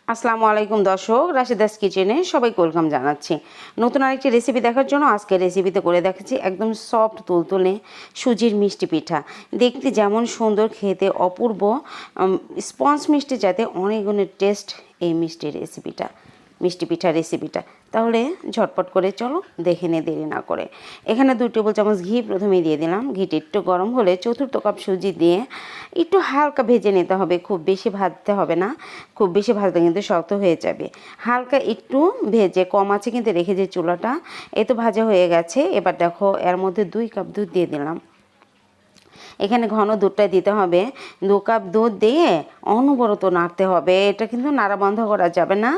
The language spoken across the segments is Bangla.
আসসালামু আলাইকুম দর্শক, রাশিদাস কিচেনে সবাইকে ওয়েলকাম জানাচ্ছি। নতুন আরেকটি রেসিপি দেখার জন্য আজকে রেসিপিতে করে দেখাচ্ছি একদম সফট তুলতুলে সুজির মিষ্টি পিঠা। দেখতে যেমন সুন্দর, খেতে অপূর্ব, স্পঞ্জ মিষ্টি যাতে অনেক গুণের টেস্ট এই মিষ্টি পিঠা রেসিপিটা। তাহলে ঝটপট করে চলো দেখে নে, দেরি না করে। এখানে 2 টেবিল চামচ ঘি প্রথমে দিয়ে দিলাম। ঘিটা একটু গরম হলে চতুর্থ কাপ সুজি দিয়ে একটু হালকা ভেজে নিতে হবে, খুব বেশি ভাজতে হবে না, খুব বেশি ভাজতে কিন্তু শক্ত হয়ে যাবে। হালকা একটু ভেজে কম আছে কিন্তু রেখে যে চুলাটা, এই তো ভাজা হয়ে গেছে। এবার দেখো এর মধ্যে 2 কাপ দুধ দিয়ে দিলাম। এখানে ঘন দুধটা দিতে হবে। 2 কাপ দুধ দিয়ে অনবরত নাড়তে হবে। এটা কিন্তু নাড়া বন্ধ করা যাবে না,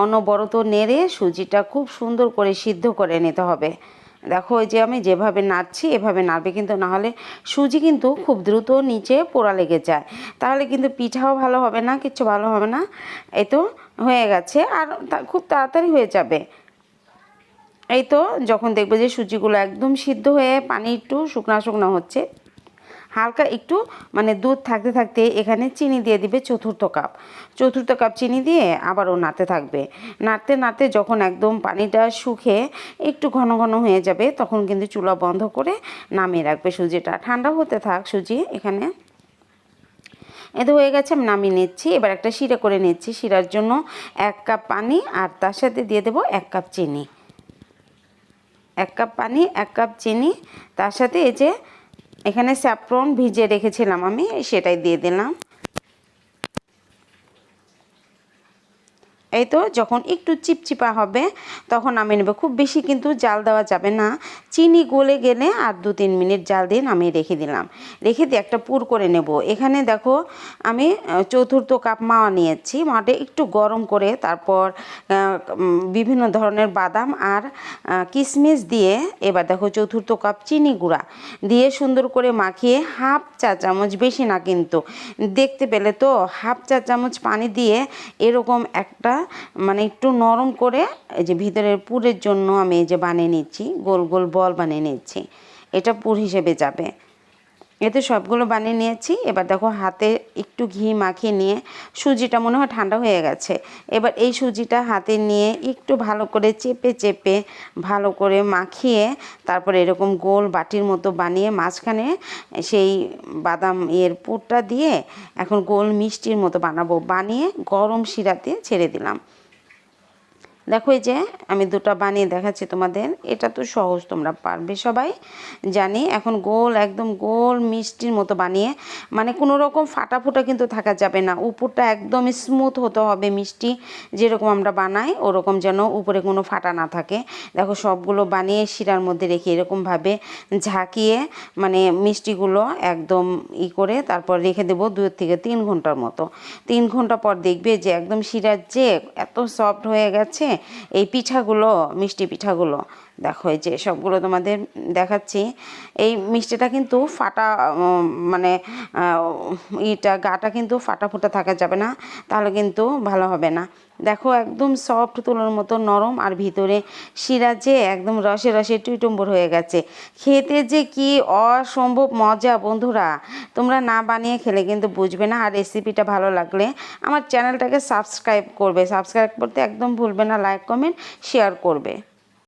অনবরত নেড়ে সুজিটা খুব সুন্দর করে সিদ্ধ করে নিতে হবে। দেখো এই যে আমি যেভাবে নাড়ছি এভাবে নাড়বে, কিন্তু নাহলে সুজি কিন্তু খুব দ্রুত নিচে পোড়া লেগে যায়, তাহলে কিন্তু পিঠাও ভালো হবে না, কিচ্ছু ভালো হবে না। এই তো হয়ে গেছে, আর খুব তাড়াতাড়ি হয়ে যাবে। এই তো যখন দেখবে যে সুজিগুলো একদম সিদ্ধ হয়ে পানি একটু শুকনা শুকনো হচ্ছে, হালকা একটু মানে দুধ থাকতে থাকতে এখানে চিনি দিয়ে দিবে চতুর্থ কাপ চিনি দিয়ে আবারও নাড়তে থাকবে। নাড়তে নাড়তে যখন একদম পানিটা শুকিয়ে একটু ঘন ঘন হয়ে যাবে, তখন কিন্তু চুলা বন্ধ করে নামিয়ে রাখবে। সুজিটা ঠান্ডা হতে থাক। সুজি এখানে এতে হয়ে গেছে, আমি নামিয়ে নিচ্ছি। এবার একটা শিরা করে নিচ্ছি। শিরার জন্য 1 কাপ পানি আর তার সাথে দিয়ে দেবো 1 কাপ চিনি। 1 কাপ পানি 1 কাপ চিনি, তার সাথে এই যে এখানে স্যাফরন ভিজে রেখেছিলাম আমি, সেটাই দিয়ে দিলাম। এই তো যখন একটু চিপচিপা হবে তখন নামিয়ে নেবে। খুব বেশি কিন্তু জাল দেওয়া যাবে না। চিনি গলে গেলে আর 2-3 মিনিট জাল দিয়ে নামিয়ে রেখে দিলাম। রেখে দিয়ে একটা পুর করে নেব। এখানে দেখো আমি চতুর্থ কাপ মাওয়া নিয়েছি। মাওয়াটা একটু গরম করে তারপর বিভিন্ন ধরনের বাদাম আর কিশমিশ দিয়ে, এবার দেখো চতুর্থ কাপ চিনি গুঁড়া দিয়ে সুন্দর করে মাখিয়ে হাফ চা চামচ, বেশি না কিন্তু, দেখতে পেলে তো, হাফ চা চামচ পানি দিয়ে এরকম একটা মানে একটু নরম করে এই যে ভিতরের পুরের জন্য আমি এই যে বানিয়ে নিচ্ছি, গোল গোল বল বানিয়ে নিচ্ছি। এটা পুর হিসেবে যাবে। এতে সবগুলো বানিয়ে নিয়েছি। এবার দেখো হাতে একটু ঘি মাখিয়ে নিয়ে, সুজিটা মনে হয় ঠান্ডা হয়ে গেছে, এবার এই সুজিটা হাতে নিয়ে একটু ভালো করে চেপে চেপে ভালো করে মাখিয়ে তারপরে এরকম গোল বাটির মতো বানিয়ে মাঝখানে সেই বাদাম পুরটা দিয়ে এখন গোল মিষ্টির মতো বানাবো। বানিয়ে গরম শিরাতে ছেড়ে দিলাম। দেখো এই যে আমি 2টা বানিয়ে দেখাচ্ছি তোমাদের। এটা তো সহজ, তোমরা পারবে সবাই জানি। এখন গোল, একদম গোল মিষ্টির মতো বানিয়ে, মানে কোনো রকম ফাটা ফোটা কিন্তু থাকা যাবে না। উপরটা একদম স্মুথ হতে হবে, মিষ্টি যেরকম আমরা বানাই ওরকম, যেন উপরে কোনো ফাটা না থাকে। দেখো সবগুলো বানিয়ে শিরার মধ্যে রেখে এরকমভাবে ঝাঁকিয়ে মানে মিষ্টিগুলো একদম করে তারপর রেখে দেবো 2 থেকে 3 ঘন্টার মতো। 3 ঘন্টা পর দেখবে যে একদম শিরার যে এত সফট হয়ে গেছে এই পিঠাগুলো, মিষ্টি পিঠাগুলো। দেখো এই যে সবগুলো তোমাদের দেখাচ্ছি। এই মিষ্টিটা কিন্তু ফাটা মানে গাটা কিন্তু ফাটা ফুটা থাকা যাবে না, তাহলে কিন্তু ভালো হবে না। দেখো একদম সফট তুলোর মতো নরম, আর ভিতরে শিরা যে একদম রসে রসে টুইটুম্বর হয়ে গেছে। খেতে যে কি অসম্ভব মজা বন্ধুরা, তোমরা না বানিয়ে খেলে কিন্তু বুঝবে না। আর রেসিপিটা ভালো লাগলে আমার চ্যানেলটাকে সাবস্ক্রাইব করবে, সাবস্ক্রাইব করতে একদম ভুলবে না, লাইক কমেন্ট শেয়ার করবে।